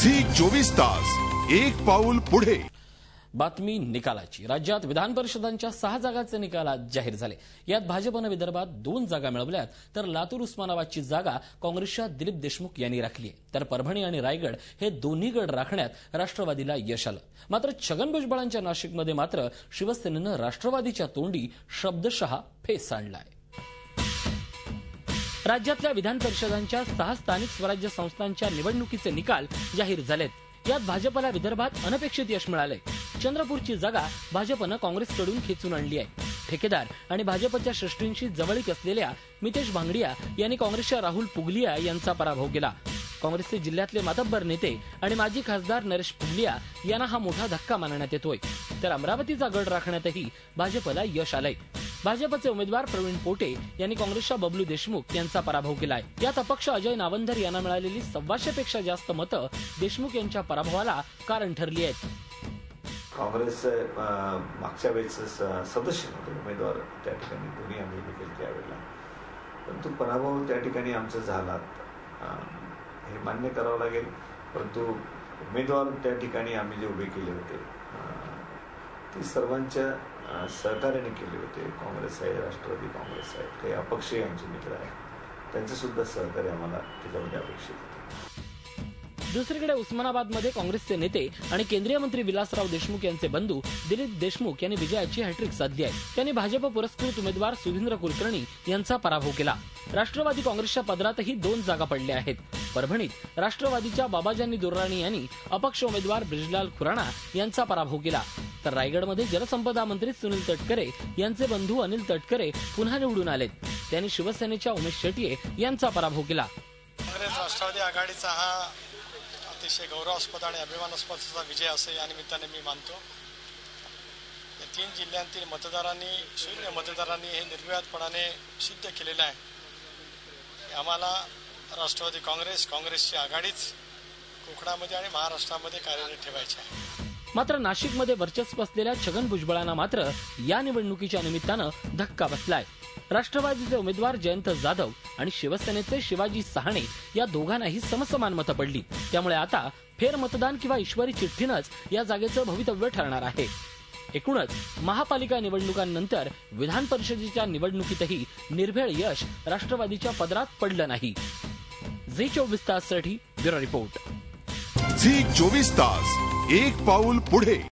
Zee 24 तास एक पाऊल पुढे। बातमी निकालाची। राज्यात विधान परिषदांच्या 6 जागांचे निकाल आज जाहीर झाले। यात भाजपने विदर्भात 2 जागा मिळवल्यात, तर लातूर उस्मानाबादची जागा काँग्रेसच्या दिलीप देशमुख यांनी राखली आहे। तर परभणी आणि रायगड हे दोन्ही गड राखण्यात राष्ट्रवादीला यश आलं। मात्र छगन भुजबळांच्या नाशिकमध्ये मात्र शिवसेनेनं राष्ट्रवादीच्या तोंडी शब्दशः फेस आणलाय। राज्यातल्या विधान परिषदांच्या 6 स्थानिक स्वराज्य संस्थांच्या निवडणुकीचे निकाल जाहीर झालेत। यात भाजपला विदर्भात अनपेक्षित यश मिळालंय। चंद्रपूरची जागा भाजपनं काँग्रेसकडून खेचून आणली आहे। ठेकेदार आणि भाजपच्या श्रेष्ठींशी जवळीक असलेल्या मितेश भांगडिया यांनी काँग्रेसच्या राहुल पुगलिया यांचा पराभव केला। काँग्रेसचे जिल्ह्यातले मातब्बर नेते आणि माजी खासदार नरेश पुगलिया यांना हा मोठा धक्का मानण्यात येतोय। तर अमरावतीचा गड राखण्यातही भाजपला यश आलंय। भाजपचे उमेदवार प्रवीण पोटे यांनी काँग्रेसच्या बबलू देशमुख यांचा पराभव केलाय। यात अपक्ष अजय नावंधर यांना मिळालेली 125 पेक्षा जास्त मतं देशमुख यांच्या पराभवाला कारण ठरली आहेत। काँग्रेस मागच्या वेळेस सदस्य होते उमेदवार त्या ठिकाणी दोन्ही आम्ही देखील त्यावेळेला, परंतु पराभव त्या ठिकाणी आमचा झाला हे मान्य करावं लागेल। परंतु उमेदवार त्या ठिकाणी आम्ही जे उभे केले होते ते सर्वांच्या सहकार्याने केले होते। काँग्रेस आहे, राष्ट्रवादी काँग्रेस आहे, काही अपक्षीय आमचे मित्र आहेत, त्यांचे सुद्धा सहकार्य आम्हाला त्याच्यामध्ये अपेक्षित होते। दुसरीकडे उस्मानाबादमध्ये काँग्रेसचे नेते आणि केंद्रीय मंत्री विलासराव देशमुख यांचे बंधू दिलीप देशमुख यांनी विजयाची हॅट्रिक साधली आहे। त्यांनी भाजप पुरस्कृत उमेदवार सुधींद्र कुलकर्णी यांचा पराभव केला। राष्ट्रवादी काँग्रेसच्या पदरातही 2 जागा पडल्या आहेत। परभणीत राष्ट्रवादीच्या बाबाजानी दुर्राणी यांनी अपक्ष उमेदवार ब्रिजलाल खुराणा यांचा पराभव केला। तर रायगडमध्ये जलसंपदा मंत्री सुनील तटकरे यांचे बंधू अनिल तटकरे पुन्हा निवडून आलेत। त्यांनी शिवसेनेच्या उमेश शेट्ये यांचा पराभव केला। काँग्रेस राष्ट्रवादी आघाडीचा हा अतिशय गौरवास्पद आणि अभिमानास्पद असा विजय असे या निमित्ताने मी मानतो। या 3 जिल्ह्यांतील मतदारांनी, शून्य मतदारांनी हे निर्विवादपणाने सिद्ध केलेलं आहे। आम्हाला राष्ट्रवादी काँग्रेसची आघाडीच कोकणामध्ये आणि महाराष्ट्रामध्ये कार्यरत ठेवायची आहे। मात्र नाशिकमध्ये वर्चस्व असलेल्या छगन भुजबळांना मात्र या निवडणुकीच्या निमित्तानं धक्का बसलाय। राष्ट्रवादीचे उमेदवार जयंत जाधव आणि शिवसेनेचे शिवाजी सहाणे या दोघांनाही समसमान मतं पडली। त्यामुळे आता फेरमतदान किंवा ईश्वरी चिठ्ठीनंच या जागेचं भवितव्य ठरणार आहे। एकूणच महापालिका निवडणुकांनंतर विधान परिषदेच्या निवडणुकीतही निर्भेळ यश राष्ट्रवादीच्या पदरात पडलं नाही। झी 24 ताससाठी ब्युरो रिपोर्ट। झी 24 तास एक पाऊल पुढे।